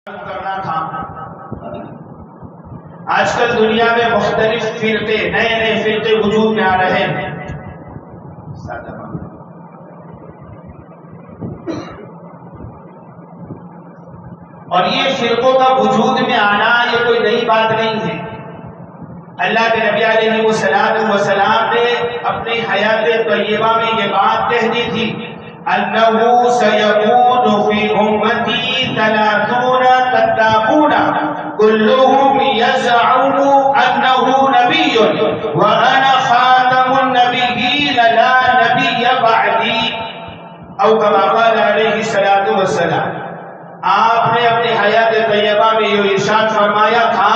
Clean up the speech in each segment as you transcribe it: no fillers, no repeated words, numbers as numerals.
کرنا تھا۔ آج کل دنیا میں مختلف فرقے نئے نئے فرقے وجود میں آ رہے ہیں۔ اور یہ فرقوں کا وجود میں آنا یہ کوئی نئی بات نہیں ہے۔ اللہ کے نبی علیہ السلام نے اپنی حیات طیبہ میں یہ بات کہہ دی تھی، انه سيكون في امتي 30 كذابون كلهم يزعم انه نبي وانا خاتم النبيين لا نبي بعدي، او كما قال علیہ الصلوۃ والسلام۔ آپ نے اپنی حیات طیبہ میں یہ ارشاد فرمایا تھا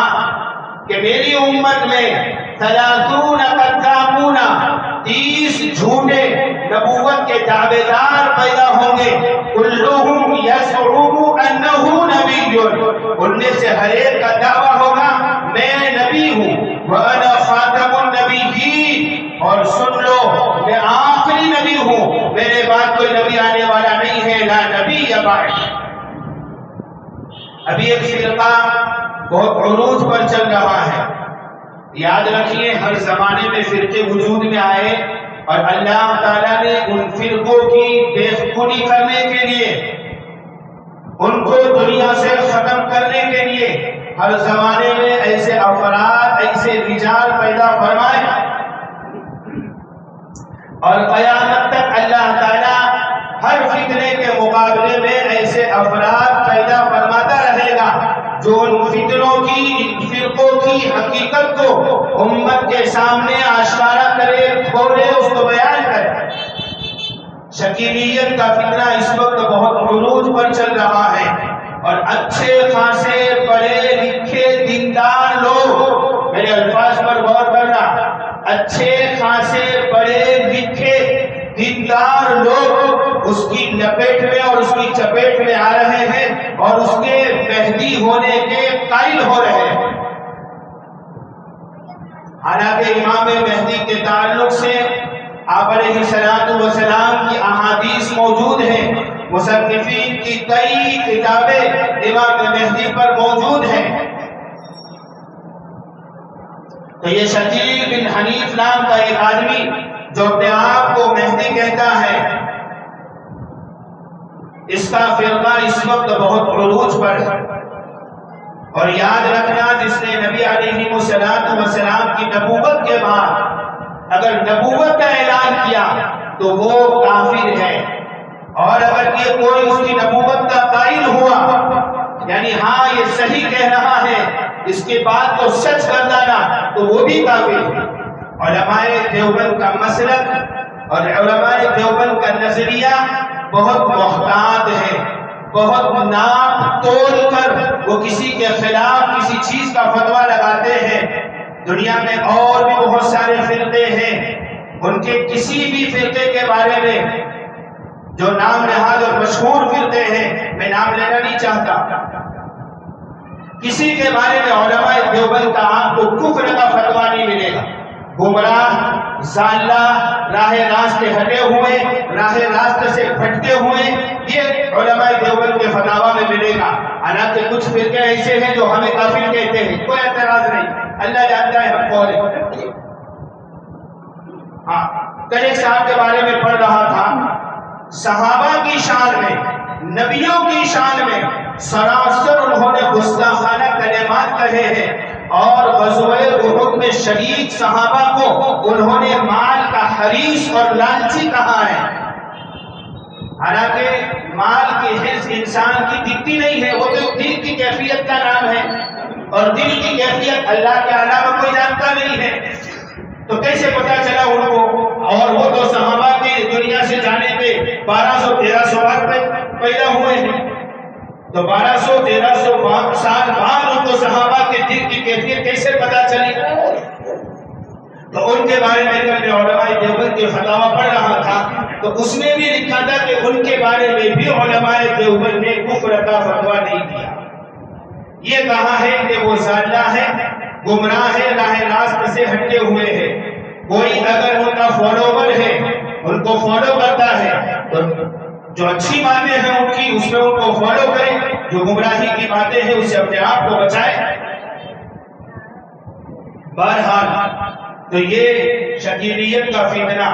کہ میری امت میں 30 کذابون 30 جھوٹے نبوت کے دعوے دار پیدا ہوں گے، کلہم یزعم انہ نبی، ان میں سے ہر ایک کا دعویٰ ہوگا میں نبی ہوں، وانا خاتم النبیین، اور سن لو میں آخری نبی ہوں، میرے بعد کوئی نبی آنے والا نہیں ہے، لا نبی بعد۔ ابھی ایک فرقہ بہت عروج پر چل رہا ہے۔ یاد رکھیے ہر زمانے میں فرقے وجود میں آئے اور اللہ تعالیٰ نے ان فرقوں کی بے خونی کرنے کے لیے، ان کو دنیا سے ختم کرنے کے لیے ہر زمانے میں ایسے افراد ایسے رجال پیدا فرمائے، اور قیامت تک اللہ تعالیٰ ہر فتنے کے مقابلے میں ایسے افراد پیدا فرماتا رہے گا جو ان فتنوں کی، ان فرقوں کی حقیقت کو امت کے سامنے آشکارا کرے، کھولے، اس کو بیان کرے۔ شکیلیت کا فتنہ اس وقت بہت عروج پر چل رہا ہے، اور اچھے خاصے پڑھے لکھے دیندار لوگ، میرے الفاظ پر غور کرنا، اچھے خاصے پڑھے لکھے دیندار لوگ اس کی لپیٹ میں اور اس کی چپیٹ میں آ رہے ہیں اور اس کے مہدی ہونے کے قائل ہو رہے ہیں۔ حالانکہ امام مہدی کے تعلق سے آپ علیہ السلام کی احادیث موجود ہیں، مصنفین کی کئی کتابیں امام مہدی پر موجود ہیں۔ تو یہ شکیل بن حنیف نام کا ایک آدمی جو اپنے آپ کو مہدی کہتا ہے، اس کا فرقہ اس وقت بہت عروج پر ہے۔ اور یاد رکھنا، جس نے نبی علیہ السلام کی نبوت کے بعد اگر نبوت کا اعلان کیا تو وہ کافر ہے، اور اگر یہ کوئی اس کی نبوت کا قائل ہوا، یعنی ہاں یہ صحیح کہہ رہا ہے، اس کے بعد تو سچ کر ڈالا، تو وہ بھی کافر ہے۔ علماء دیوبند کا مسلک اور علماء دیوبند کا نظریہ بہت محتاط ہے، بہت ناپ تول کر وہ کسی کے خلاف کسی چیز کا فتویٰ لگاتے ہیں۔ دنیا میں اور بھی بہت سارے فرقے ہیں، ان کے کسی بھی فرقے کے بارے میں جو نام نہاد اور مشہور فرقے ہیں، میں نام لینا نہیں چاہتا، کسی کے بارے میں علماء دیوبند کا آپ کو کفر کا فتویٰ نہیں ملے گا۔ گمراہ، ضالہ، راہ راست ہٹے ہوئے، راہ راست سے بھٹکے ہوئے، یہ علماء دیوبند کے فتاویٰ میں ملے گا۔ حالانکہ کچھ فرقے ایسے ہیں جو ہمیں کافر کہتے ہیں، کوئی اعتراض نہیں، اللہ جانتا ہے ہم کون ہیں۔ ہاں، کل ایک صاحب کے بارے میں پڑھ رہا تھا، صحابہ کی شان میں، نبیوں کی شان میں سراسر انہوں نے گستاخانہ کلمات کہے ہیں، اور غزوہ احد میں شہید صحابہ کو انہوں نے مال کا حریص اور لالچی کہا ہے۔ حالانکہ مال کی حرص انسان کی دکھتی نہیں ہے، وہ تو دل کی کیفیت کا نام ہے، اور دل کی کیفیت اللہ کے علاوہ کوئی جانتا نہیں ہے۔ تو کیسے پتا چلا ان کو؟ اور وہ تو صحابہ کی دنیا سے جانے پہ 1200-1300 بعد پیدا ہوئے ہیں، تو 1200-1300 سال بعد ان کو صحابہ کے دل کی کیفیت کیسے پتا چلی؟ تو ان کے بارے میں جب میں علماء دیوبند کے فتاویٰ پڑھ رہا تھا تو اس میں بھی لکھا تھا کہ ان کے بارے میں بھی علماء دیوبند نے کفر کا فتویٰ نہیں دیا۔ یہ کہا ہے کہ وہ ضالہ ہے، گمراہ ہے، راہ راست سے ہٹے ہوئے ہیں۔ کوئی اگر ان کا فالوور ہے، ان کو فالو کرتا ہے، تو جو اچھی باتیں ہیں ان کی، اس میں ان کو فالو کریں، جو گمراہی کی باتیں ہیں اس سے اپنے آپ کو بچائے۔ بہرحال تو یہ شکیلیت کا فتنہ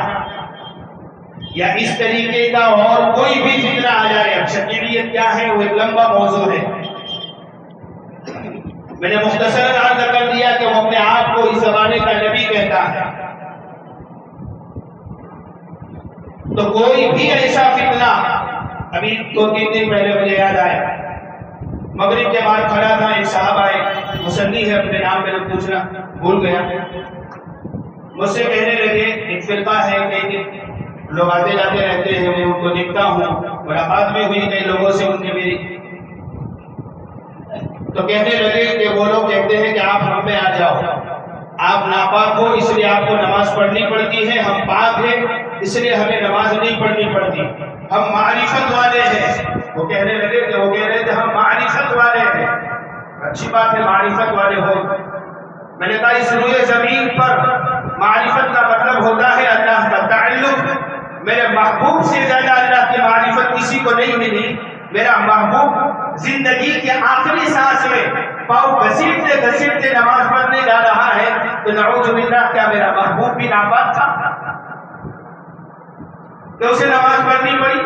یا اس طریقے کا اور کوئی بھی فتنہ آ جائے، اب شکیلیت کیا ہے وہ ایک لمبا موضوع ہے۔ میں نے مختصر عرض کر دیا کہ وہ اپنے آپ کو اس زمانے کا نبی کہتا ہے۔ تو کوئی بھی ایسا فتنہ، ابھی 2-3 دن پہلے مجھے یاد آیا، مغرب کے بعد کھڑا تھا، ایک صاحب آئے، مصنی ہے اپنے نام میں نے پوچھنا بھول گیا، مجھ سے کہنے لگے ایک فرقہ ہے کہ لوگ آتے جاتے رہتے ہیں، میں ان کو دیکھتا ہوں، ملاقات میں ہوئی کئی لوگوں سے ان نے میری، تو کہنے لگے کہ وہ لوگ کہتے ہیں کہ آپ ہم میں آ جاؤ، آپ ناپاک ہو اس لیے آپ کو نماز پڑھنی پڑتی ہے، ہم پاک ہیں اس لیے ہمیں نماز نہیں پڑھنی پڑتی، ہم معرفت والے ہیں۔ وہ کہنے لگے کہ وہ کہہ رہے تھے ہم معرفت والے ہیں۔ اچھی بات ہے معرفت والے ہو، میں نے کہا اس روئے زمین پر معرفت کا مطلب ہوتا ہے اللہ کا تعلق۔ میرے محبوب سے زیادہ اللہ کی معرفت کسی کو نہیں ملی۔ میرا محبوب زندگی کے آخری سانس میں پاؤں گھسیٹتے گھسیٹتے نماز پڑھنے جا رہا ہے، تو نعوذ باللہ کیا میرا محبوب بھی ناپاک تھا کہ اسے نماز پڑھنی پڑی؟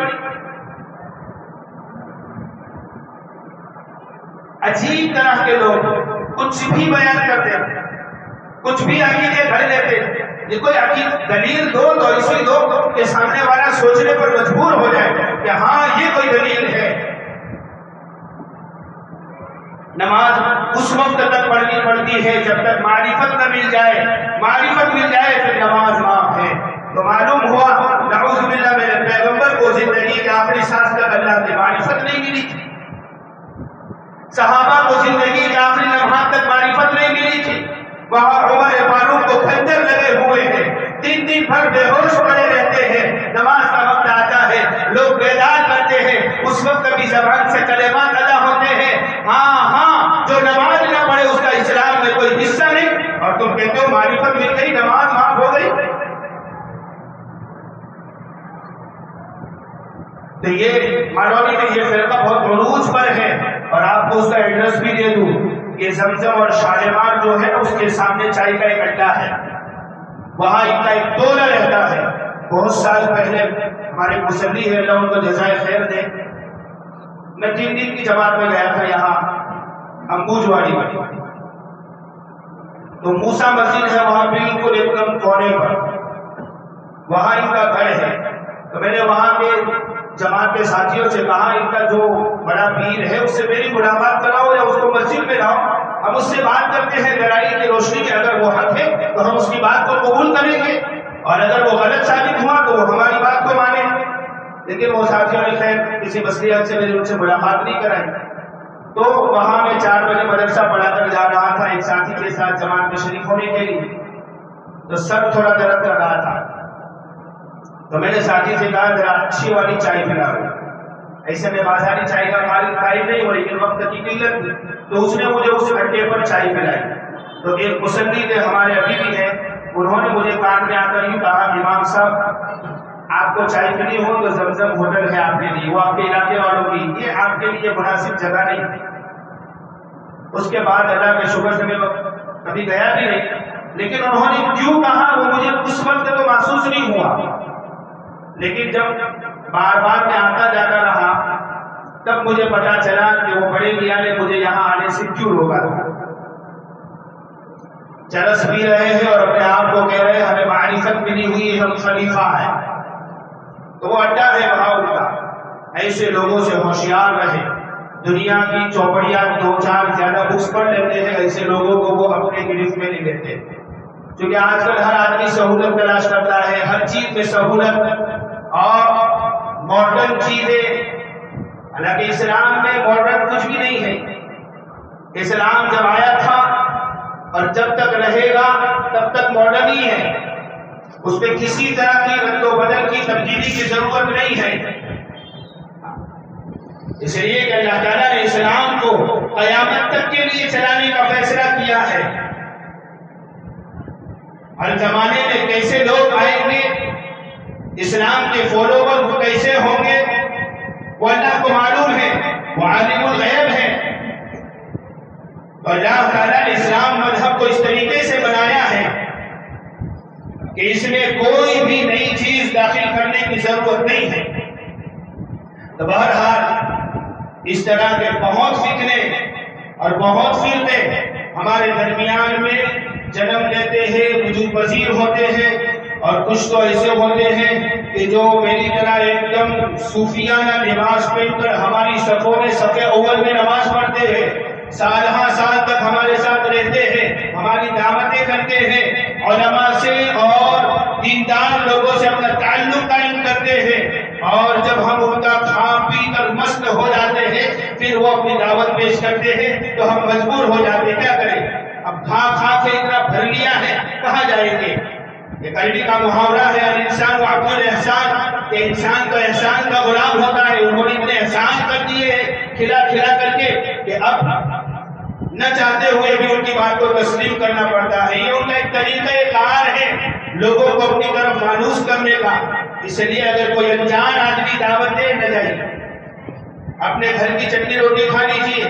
عجیب طرح کے لوگ کچھ بھی بیان کرتے، کچھ بھی عقیدے گھڑ لیتے، یہ کوئی عقید دلیل دو تو اسی دو کہ سامنے والا سوچنے پر مجبور ہو جائے کہ ہاں یہ کوئی دلیل ہے۔ نماز اس وقت تک پڑھنی پڑتی ہے جب تک معرفت نہ مل جائے، معرفت مل جائے پھر نماز معاف ہے۔ تو معلوم ہوا نعوذ باللہ میرے پیغمبر کو زندگی کے آخری سانس تک اللہ کی معرفت نہیں ملی تھی، صحابہ کو زندگی کے آخری لمحات تک معرفت نہیں ملی تھی۔ وہاں عمر فاروق کو خنجر لگے ہوئے ہیں، 3 دن بھر بے ہوش پڑے رہتے ہیں، نماز کا وقت آتا ہے لوگ بیدار کرتے ہیں، اس وقت کبھی زبان سے کلمات ادا ہوتے ہیں، ہاں جو نماز نہ پڑھے اس کا اسلام میں کوئی حصہ نہیں، اور تم کہتے ہو معرفت مل گئی نماز معاف ہو گئی۔ تو یہ مولوی میں یہ فرقہ بہت عروج پر ہے، اور آپ کو اس کا ایڈریس بھی دے دوں، یہ زمزم اور شالمار جو ہے اس کے سامنے چائے کا ایک اڈا ہے، وہاں ان کا ایک ٹولہ رہتا ہے۔ بہت سال پہلے ہمارے مصلی ہے، اللہ ان کو جزائے خیر دے، میں 3 دن کی جماعت میں گیا تھا یہاں امبوجواڑی میں، تو موسیٰ مسجد ہے وہاں بالکل ایک دم کونے پر، وہاں ان کا گھر ہے۔ تو میں نے وہاں کے جماعت کے ساتھیوں سے کہا ان کا جو بڑا پیر ہے اس سے میری ملاقات کراؤ یا اس کو مسجد میں لاؤ، ہم اس سے بات کرتے ہیں دلائل کی روشنی میں، اگر وہ حق ہے تو ہم اس کی بات کو قبول کریں گے، اور اگر وہ غلط ثابت ہوا تو وہ ہماری بات کو مانیں۔ لیکن وہ ساتھیوں نے خیر کسی مصلحت سے میری ان سے ملاقات نہیں کرائی۔ تو وہاں میں 4 بجے مدرسہ پڑھا کر جا رہا تھا ایک ساتھی کے ساتھ جماعت میں شریک ہونے کے لیے، تو سر تھوڑا درد کر رہا تھا، تو میں نے ساتھی سے کہا ذرا اچھی والی چائے پلاؤ، ایسے میں بازاری چائے کا قائم نہیں ہو لیکن وقت کی قلت تھی، تو اس نے مجھے اس اڈے پر چائے پلائی۔ تو ایک مصلی تھے ہمارے ابھی بھی ہیں، انہوں نے مجھے کان میں آ کر یوں کہا امام صاحب آپ کو چائے پینی ہو تو زمزم ہوٹل ہے آپ کے لیے، وہ آپ کے علاقے والوں کی، یہ آپ کے لیے مناسب جگہ نہیں تھی۔ اس کے بعد اللہ کے شکر سے میں کبھی گیا بھی نہیں، لیکن انہوں نے کیوں کہا وہ مجھے اس وقت تو محسوس نہیں ہوا، لیکن جب بار بار میں آتا جاتا رہا تب مجھے پتا چلا کہ وہ بڑے میاں نے مجھے یہاں آنے سے کیوں روکا تھا۔ چرس پی رہے ہیں اور اپنے آپ کو کہہ رہے ہیں ہمیں معرفت ملی ہوئی ہے، ہم خلیفہ ہیں، تو وہ اڈا ہے وہاں ان کا۔ ایسے لوگوں سے ہوشیار رہے، دنیا کی چوپڑیاں 2-4 زیادہ بکس پڑھ لیتے ہیں، ایسے لوگوں کو وہ اپنے گرفت میں نہیں لیتے، کیونکہ آج کل ہر آدمی سہولت تلاش کرتا ہے، ہر چیز میں سہولت اور ماڈرن چیزیں۔ حالانکہ اسلام میں ماڈرن کچھ بھی نہیں ہے، اسلام جب آیا تھا اور جب تک رہے گا تب تک ماڈرن ہی ہے، اس میں کسی طرح کی رد و بدل کی تبدیلی کی ضرورت نہیں ہے۔ اس لیے کہ اللہ تعالیٰ نے اسلام کو قیامت تک کے لیے چلانے کا فیصلہ کیا ہے۔ ہر زمانے میں کیسے لوگ آئیں گے، اسلام کے فالوور کیسے ہوں گے، وہ اللہ کو معلوم ہے، وہ عالم الغیب اللہ تعالیٰ نے اسلام مذہب کو اس طریقے سے بنایا ہے کہ اس میں کوئی بھی نئی چیز داخل کرنے کی ضرورت نہیں ہے۔ تو بہرحال اس طرح کے بہت فتنے اور بہت فرقے ہمارے درمیان میں جنم لیتے ہیں، وجود پذیر ہوتے ہیں، اور کچھ تو ایسے ہوتے ہیں کہ جو میری طرح ایک دم صوفیانہ لباس پہن کر ہماری صفوں میں صف اول میں نماز پڑھتے ہیں، سالہ سال تک ہمارے ساتھ رہتے ہیں، ہماری دعوتیں کرتے ہیں، علماء سے اور دیندار لوگوں سے اپنا تعلق قائم کرتے ہیں، اور جب ہم ان کا کھا پی کر مست ہو جاتے ہیں پھر وہ اپنی دعوت پیش کرتے ہیں تو ہم مجبور ہو جاتے ہیں، کیا کریں؟ اب کھا کے اتنا بھر لیا ہے، کہاں جائیں گے؟ ایک عربی کا محاورہ ہے الانسان عبد الاحسان، کہ انسان تو احسان کا غلام ہوتا ہے۔ انہوں نے اتنے احسان کر دیے ہیں کھلا کر کے کہ اب نہ چاہتے ہوئے بھی ان کی بات کو تسلیم کرنا پڑتا ہے۔ یہ ان کا ایک طریقہ کار ہے لوگوں کو اپنی طرف مانوس کرنے کا۔ اس لیے اگر کوئی انجان آدمی دعوت دے نہ جائے، اپنے گھر کی چٹنی روٹی کھا لیجیے،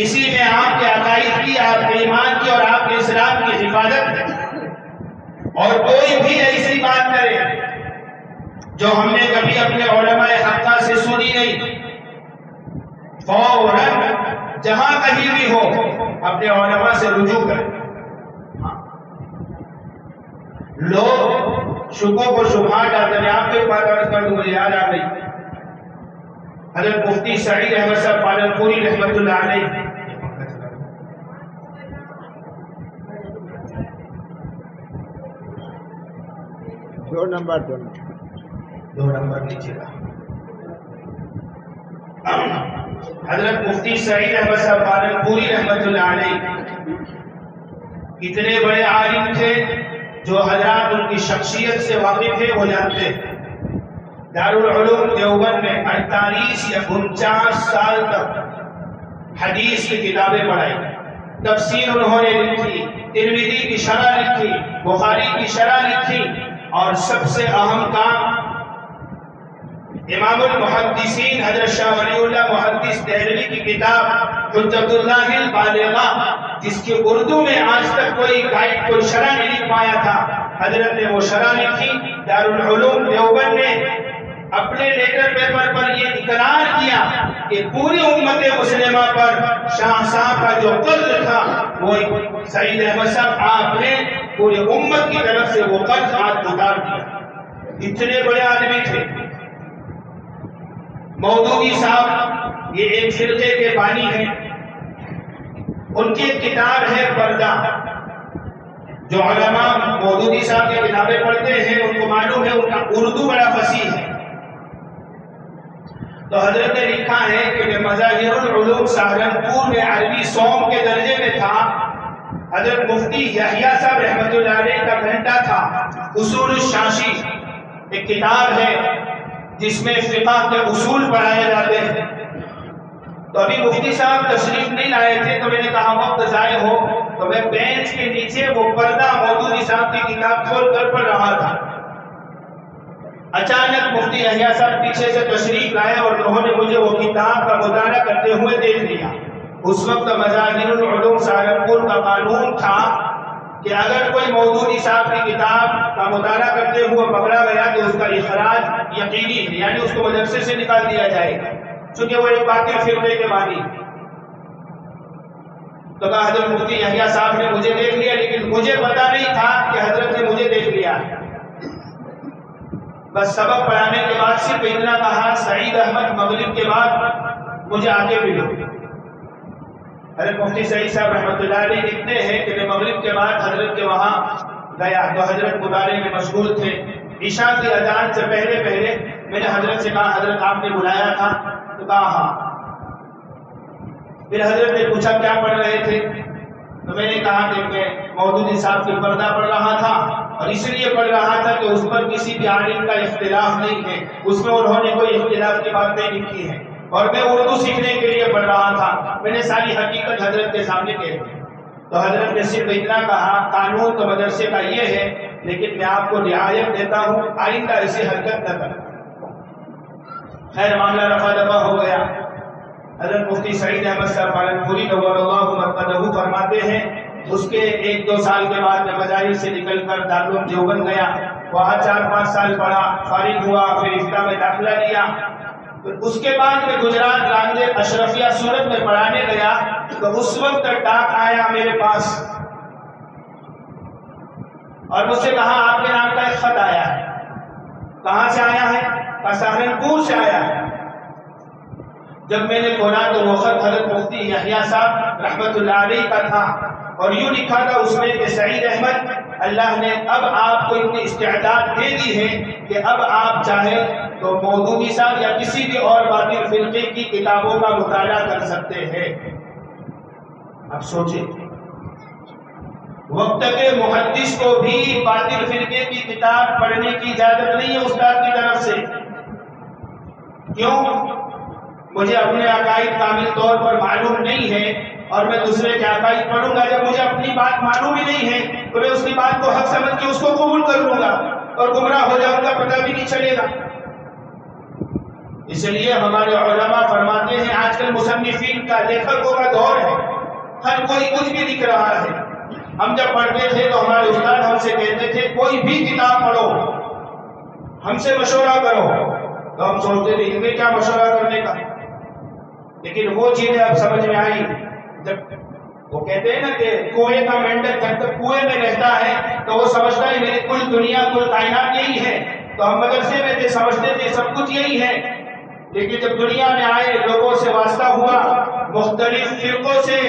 اسی میں آپ کے عقائد کی، آپ کے ایمان کی اور آپ کے اسلام کی حفاظت ہے۔ اور کوئی بھی ایسی بات کرے جو ہم نے کبھی اپنے علماء حقہ سے سنی نہیں، فوراً جہاں کہیں بھی ہو اپنے علماء سے رجوع کریں۔ لوگ شبہوں کو شبہات ڈالتے ہیں۔ آپ کو ایک بات عرض کر دوں، مجھے یاد آ گئی، حضرت مفتی سعید احمد صاحب پالنپوری رحمۃ اللہ علیہ، دو نمبر نیچے کا، حضرت مفتی سعید احمد صاحب پالنپوری رحمۃ اللہ علیہ اتنے بڑے عالم تھے، جو حضرات ان کی شخصیت سے واقف ہے وہ جانتے ہیں۔ دارالعلوم دیوبند میں 48 یا 49 سال تک حدیث کی کتابیں پڑھائی، تفسیر انہوں نے لکھی، ترمذی کی شرح لکھی، بخاری کی شرح لکھی، اور سب سے اہم کام امام المحدثین حضرت شاہ ولی اللہ محدث دہلوی کی کتاب حجت اللہ البالغہ، جس کی اردو میں آج تک کوئی گائیڈ کوئی شرح نہیں لکھ پایا تھا، حضرت نے وہ شرح لکھی۔ دارالعلوم دیوبند نے اپنے لیٹر پیپر پر یہ اقرار کیا کہ پوری امت مسلمہ پر شاہ صاحب کا جو قرض تھا وہ سعید احمد صاحب آپ نے پوری امت کی طرف سے وہ قرض آج اتار دیا۔ اتنے بڑے آدمی تھے۔ مودودی صاحب یہ ایک فرقے کے بانی ہیں، ان کی ایک کتاب ہے پردہ۔ جو علماء مودودی صاحب کی کتابیں پڑھتے ہیں ان کو معلوم ہے ان کا اردو بڑا فصیح ہے۔ تو حضرت نے لکھا ہے کہ مظاہر العلوم سہارنپور میں عربی سوم کے درجے میں تھا۔ حضرت مفتی یحییٰ صاحب رحمۃ اللہ علیہ کا گھنٹہ تھا۔ اصول الشاشی ایک کتاب ہے جس میں فقہ کے اصول پڑھائے جاتے ہیں۔ تو ابھی مفتی صاحب تشریف نہیں لائے تھے تو میں نے کہا وقت ضائع ہو، تو میں بینچ کے نیچے وہ پردہ مودودی صاحب کی کتاب کھول کر پڑھ رہا تھا۔ اچانک مفتی یحییٰ صاحب پیچھے سے تشریف لائے اور انہوں نے مجھے وہ کتاب کا مطالعہ کرتے ہوئے دیکھ لیا۔ اس وقت مظاہر العلوم سہارنپور کا قانون تھا کہ اگر کوئی مودودی صاحب کی کتاب کا مطالعہ کرتے ہوئے پکڑا گیا تو اس کا اخراج یقینی ہے، یعنی اس کو مدرسے سے نکال دیا جائے گا، چونکہ وہ ایک باطل فرقے کے بانی۔ تو کہا حضرت مفتی یحییٰ صاحب نے مجھے دیکھ لیا، لیکن مجھے پتا نہیں تھا کہ حضرت نے مجھے دیکھ لیا۔ بس سبق پڑھانے کے بعد صرف اتنا کہا سعید احمد مغرب کے بعد مجھے آگے ملو۔ حضرت مفتی سعید صاحب رحمۃ اللہ علیہ لکھتے ہیں کہ میں مغرب کے بعد حضرت کے وہاں گیا تو حضرت مطالعے میں مشغول تھے۔ عشاء کی اذان سے پہلے میں نے حضرت سے کہا حضرت آپ نے بلایا تھا؟ تو کہا ہاں۔ پھر حضرت نے پوچھا کیا پڑھ رہے تھے؟ تو میں نے کہا کہ میں مودودی صاحب کی پردہ پڑھ رہا تھا، اور اس لیے پڑھ رہا تھا کہ اس پر کسی بھی عالم کا اختلاف نہیں ہے، اس میں انہوں نے کوئی اختلاف کی بات نہیں لکھی ہے، اور میں اردو سیکھنے کے لیے پڑھ رہا تھا۔ میں نے ساری حقیقت حضرت کے سامنے کہہ دی۔ تو حضرت نے صرف اتنا کہا قانون تو مدرسے کا یہ ہے، لیکن میں آپ کو رعایت دیتا ہوں آئندہ ایسی حرکت نہ کریں۔ خیر معاملہ رفع دفع ہو گیا۔ حضرت حضرت مفتی سعید احمد صاحب پالنپوری نور اللہ مرقدہ فرماتے ہیں اس کے 1-2 سال کے بعد میں مدارس سے نکل کر دارالعلوم دیوبند گیا، وہاں 4-5 سال پڑھا، فارغ ہوا، پھر افتاء میں داخلہ لیا. اس کے بعد میں گجرات رانجے اشرفیہ سورت میں پڑھانے گیا تو اس وقت ڈاک آیا میرے پاس اور مجھ سے کہا آپ کے نام کا ایک خط آیا ہے. کہاں سے آیا ہے؟ سہارنپور سے آیا ہے. جب میں نے کھولا تو وہ خط حضرت مفتی یحییٰ صاحب رحمت اللہ علیہ کا تھا اور یوں لکھا تھا اس میں کہ سعید احمد، اللہ نے اب آپ کو اتنی استعداد دے دی ہے کہ اب آپ چاہیں تو مودودی صاحب یا کسی بھی اور باطل فرقے کی کتابوں کا مطالعہ کر سکتے ہیں. اب سوچیں، وقت کے محدث کو بھی باطل فرقے کی کتاب پڑھنے کی اجازت نہیں ہے استاد کی طرف سے. کیوں؟ مجھے اپنے عقائد کامل طور پر معلوم نہیں ہے اور میں دوسرے کے عقائد پڑھوں گا. جب مجھے اپنی بات معلوم ہی نہیں ہے تو میں اس کی بات کو حق سمجھ کے اس کو قبول کر لوں گا اور گمراہ ہو جاؤں گا، پتہ بھی نہیں چلے گا. اس لیے ہمارے علماء فرماتے ہیں آج کل مصنفین کا، لیکھکوں کا دور ہے، ہر کوئی کچھ بھی لکھ رہا ہے. ہم جب پڑھتے تھے تو ہمارے استاد ہم سے کہتے تھے کوئی بھی کتاب پڑھو، ہم سے مشورہ کرو. تو ہم سوچتے تھے ان میں کیا مشورہ کرنے کا، لیکن وہ چیزیں اب سمجھ میں آئی. جب وہ کہتے ہیں نا کہ کنویں کا مینڈل جب تک کنویں میں رہتا ہے تو وہ سمجھتا ہے میری کل دنیا کل کائنات یہی ہے. تو ہم مدرسے میں تھے، سمجھتے تھے سب کچھ یہی ہے، لیکن جب دنیا میں آئے، لوگوں سے واسطہ ہوا، مختلف فرقوں سے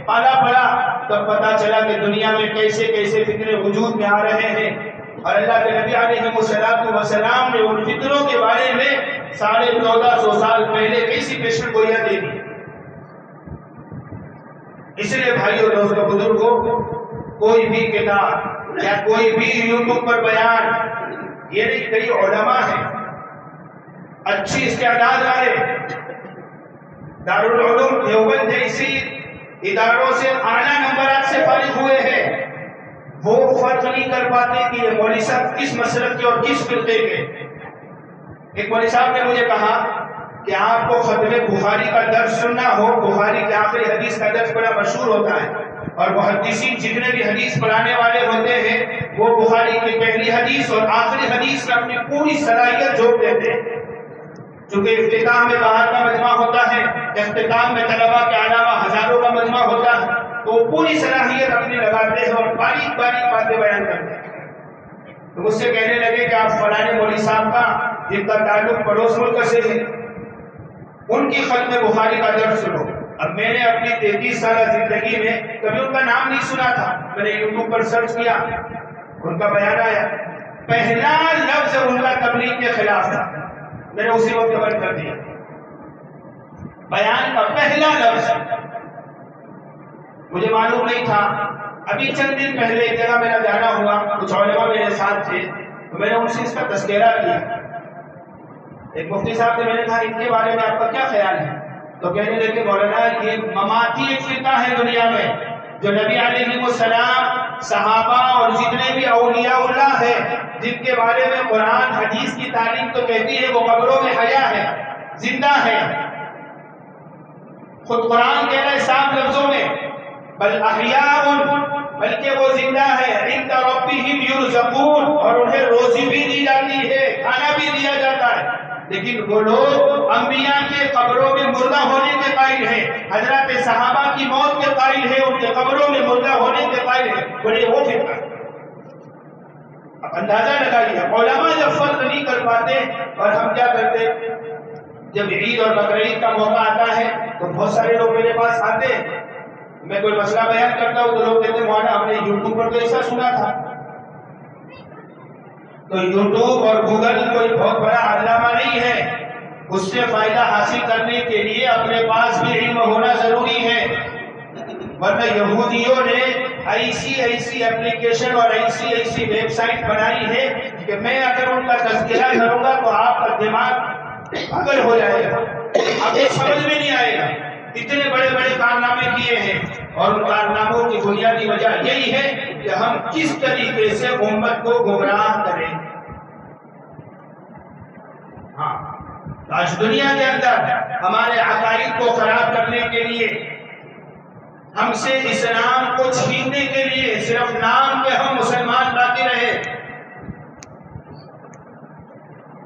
پالا پڑا، تب پتا چلا کہ دنیا میں کیسے کیسے فکرے وجود میں آ رہے ہیں. اور اللہ کے نبی علیہ السلام نے ان فکروں کے بارے میں 1450 سال پہلے کیسی پیشن گوئیاں دے دی. اس لیے بھائیوں، دوستوں، بزرگوں، کوئی بھی کتاب یا کوئی بھی یوٹیوب پر بیان، یہ نہیں، کئی علماء ہیں اچھی استعداد والے، دارالعلوم دیوبند جیسی اداروں سے اعلیٰ نمبرات سے فارغ ہوئے ہیں، وہ فرق نہیں کر پاتے کہ یہ مولوی صاحب کس مسلک کے اور کس فرقے کے. ایک مولوی صاحب نے مجھے کہا کہ آپ کو ختم بخاری کا درس سننا ہو، بخاری کے آخری حدیث کا درس بڑا مشہور ہوتا ہے اور محدثین جتنے بھی حدیث پڑھانے والے ہوتے ہیں وہ بخاری کی پہلی حدیث اور آخری حدیث میں اپنی پوری صلاحیت جھونک دیتے ہیں. چونکہ اختتام میں باہر کا مجمع ہوتا ہے، اختتام میں طلباء کے علاوہ ہزاروں کا مجمع ہوتا ہے، تو وہ پوری صلاحیت اپنی لگاتے ہیں اور باریک باریک باتیں بیان کرتے ہیں. تو مجھ سے کہنے لگے کہ آپ فلانے مولوی صاحب کا جن کا تعلق پڑوس ملک سے ہے ان کی ختم بخاری کا درس سنو. اب میں نے اپنی 33 سالہ زندگی میں کبھی ان کا نام نہیں سنا تھا. میں نے یوٹیوب پر سرچ کیا، ان کا بیان آیا، پہلا لفظ ان کا تبلیغ کے خلاف تھا. میں نے اسی وقت بند کر دیا. بیان کا پہلا لفظ مجھے معلوم نہیں تھا. ابھی چند دن پہلے ایک جگہ میرا جانا ہوا، کچھ علماء میرے ساتھ تھے، تو میں نے ان سے اس کا تذکرہ کیا. ایک مفتی صاحب نے، میں نے کہا ان کے بارے میں آپ کا کیا خیال ہے؟ تو کہنے لگے مولانا یہ مماتی ایک فرقہ ہے دنیا میں جو نبی علیہ السلام، صحابہ اور جتنے بھی اولیاء اللہ ہیں جن کے بارے میں قرآن حدیث کی تعلیم تو کہتی ہے وہ قبروں میں حیا ہے، زندہ ہے. خود قرآن کہہ رہا ہے صاف لفظوں میں بل احیاء، بلکہ وہ زندہ ہے، عند ربہم یرزقون، اور انہیں روزی بھی دی جاتی ہے، کھانا بھی دیا جاتا ہے. لیکن وہ لوگ انبیاء کے قبروں میں مردہ ہونے کے قائل ہیں، حضرات صحابہ کی موت کے قائل ہیں، ان کے قبروں میں مردہ ہونے کے قائل ہیں. بڑے وہ فرقہ. اب اندازہ لگائیے، علماء جب فرق نہیں کر پاتے اور ہم کیا کرتے. جب عید اور بقرعید کا موقع آتا ہے تو بہت سارے لوگ میرے پاس آتے ہیں، میں کوئی مسئلہ بیان کرتا ہوں تو لوگ کہتے ہیں مولانا ہم نے یوٹیوب پر تو ایسا سنا تھا. تو یوٹیوب اور گوگل کوئی بہت بڑا علامہ نہیں ہے، اس سے فائدہ حاصل کرنے کے لیے اپنے پاس بھی علم ہونا ضروری ہے. ورنہ یہودیوں نے ایسی اپلیکیشن اور ایسی ویب سائٹ بنائی ہے کہ میں اگر ان کا تذکرہ کروں گا تو آپ کا دماغ پاگل ہو جائے گا، آپ کو سمجھ میں نہیں آئے گا. اتنے بڑے بڑے کارنامے کیے ہیں اور ان کارناموں کی بنیادی وجہ یہی ہے کہ ہم کس طریقے سے امت کو گمراہ کریں. ہاں، آج دنیا کے اندر ہمارے عقائد کو خراب کرنے کے لیے، ہم سے اسلام کو چھیننے کے لیے صرف نام کے ہم مسلمان باقی رہے۔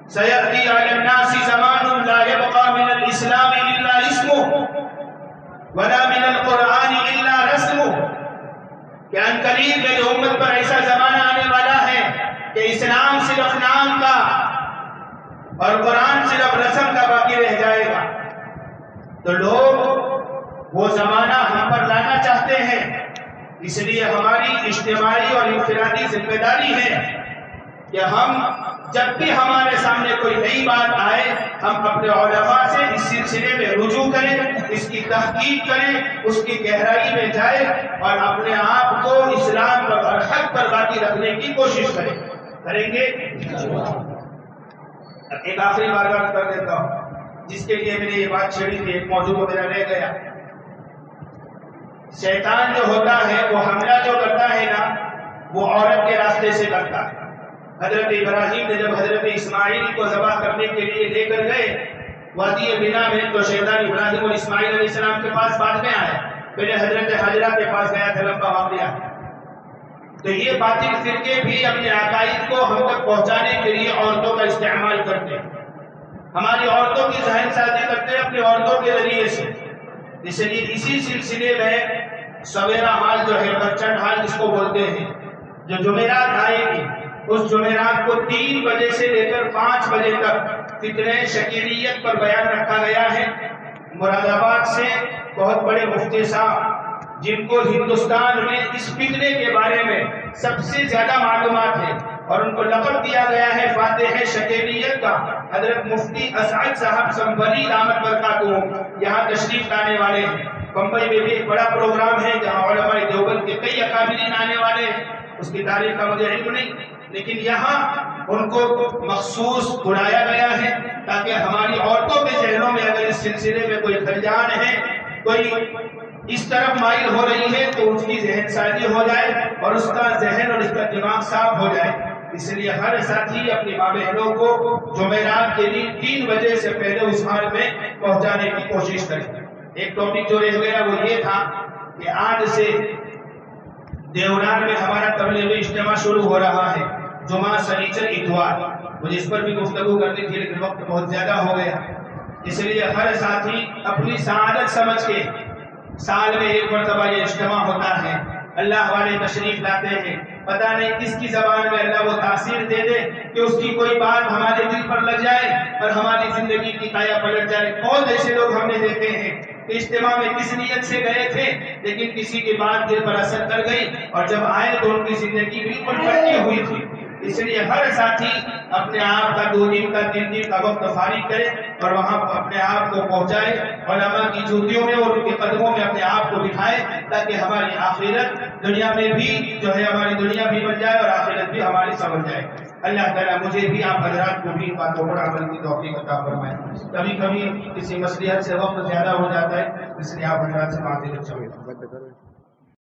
سَيَأْتِي عَلَى النَّاسِ زَمَانٌ لَا يَبْقَى مِنَ الْإِسْلَامِ إِلَّا اسْمُهُ وَلَا مِنَ الْقُرْآنِ إِلَّا رَسْمُهُ، کہ عنقریب میری امت پر ایسا زمانہ آنے والا ہے کہ اسلام صرف نام کا اور قرآن صرف رسم کا باقی رہ جائے گا۔ تو لوگ وہ زمانہ ہم پر لانا چاہتے ہیں، اس لیے ہماری اجتماعی اور انفرادی ذمہ داری ہے کہ ہم جب بھی ہمارے سامنے کوئی نئی بات آئے، ہم اپنے علماء سے اس سلسلے میں رجوع کریں، اس کی تحقیق کریں، اس کی گہرائی میں جائیں اور اپنے آپ کو اسلام پر اور حق پر باقی رکھنے کی کوشش کریں گے۔ ایک آخری بات کر دیتا ہوں جس کے لیے میں نے یہ بات چھیڑی تھی، ایک موضوع کو میرا رہ گیا۔ شیطان جو ہوتا ہے وہ حملہ جو کرتا ہے نا، وہ عورت کے راستے سے کرتا ہے۔ حضرت ابراہیم نے جب حضرت اسماعیل کو ذبح کرنے کے لیے لے کر گئے وادی بنا میں، تو شیطان ابراہیم اور اسماعیل علیہ السلام کے پاس بعد میں آیا، پہلے حضرت حاجرہ کے پاس گیا تھا، لمبا واقعہ۔ تو یہ باطل فرقے بھی اپنے عقائد کو ہم تک پہنچانے کے لیے عورتوں کا استعمال کرتے ہیں، ہماری عورتوں کی ذہن سازی کرتے ہیں اپنی عورتوں کے ذریعے سے۔ اس لیے اسی سلسلے میں سویرا حال جو ہے، پرچنڈ حال جس کو بولتے ہیں، جو جمعرات آئے گی، اس جمعرات کو 3 بجے سے لے کر 5 بجے تک فتنہ شکیلیت پر بیان رکھا گیا ہے۔ مراد آباد سے بہت بڑے مفتی صاحب جن کو ہندوستان میں اس فتنے کے بارے میں سب سے زیادہ معلومات ہے اور ان کو لقب دیا گیا ہے فاتح شکیلیت کا، حضرت مفتی اسعد صاحب سنبھلی دامت برکاتہ، یہاں تشریف لانے والے ہیں۔ بمبئی میں بھی ایک بڑا پروگرام ہے جہاں علماء دیوبند کے کئی اکابرین آنے والے ہیں، اس کی تاریخ کا مجھے علم نہیں، لیکن یہاں ان کو مخصوص بلایا گیا ہے تاکہ ہماری عورتوں کے ذہنوں میں اگر اس سلسلے میں کوئی خلجان ہے، کوئی اس طرف مائل ہو رہی ہے، تو اس کی ذہن سازی ہو جائے اور اس کا ذہن اور اس کا دماغ صاف ہو جائے۔ اس لیے ہر ساتھی اپنی ماں بہنوں کو جمعرات کے دن 3 بجے سے پہلے اس حال میں پہنچانے کی کوشش کریں۔ ایک ٹاپک جو رہ گیا وہ یہ تھا کہ آج سے دیونان میں ہمارا تبلیغی اجتماع شروع ہو رہا ہے، جمعہ، سنیچر، اتوار۔ مجھے اس پر بھی گفتگو کرنی تھی لیکن وقت بہت زیادہ ہو گیا، اس لیے ہر ساتھی اپنی سعادت سمجھ کے، سال میں ایک مرتبہ یہ اجتماع ہوتا ہے، اللہ والے تشریف لاتے ہیں، پتہ نہیں کس کی زبان میں اللہ وہ تاثیر دے دے کہ اس کی کوئی بات ہمارے دل پر لگ جائے اور ہماری زندگی کی کایا پلٹ جائے۔ بہت ایسے لوگ ہم نے دیکھے ہیں کہ اجتماع میں کس نیت سے گئے تھے لیکن کسی کی بات دل پر اثر کر گئی اور جب آئے تو ان کی زندگی بالکل پلٹی ہوئی تھی۔ اس لیے ہر ساتھی اپنے آپ کا 2 دن کا 3 دن کا وقت فارغ کرے اور وہاں اپنے آپ کو پہنچائے، علماء کی جوتیوں میں اور ان کے قدموں میں اپنے آپ کو دکھائے، تاکہ ہماری آخرت دنیا میں بھی جو ہے، ہماری دنیا بھی بن جائے اور آخرت بھی ہماری سمجھ جائے۔ اللہ تعالیٰ مجھے بھی، آپ حضرات کو بھی باتوں پر عمل کی توفیق عطا فرمائے۔ کبھی کبھی کسی مصلحت سے وقت زیادہ ہو جاتا ہے، اس لیے آپ حضرات سے معذرت چاہیے۔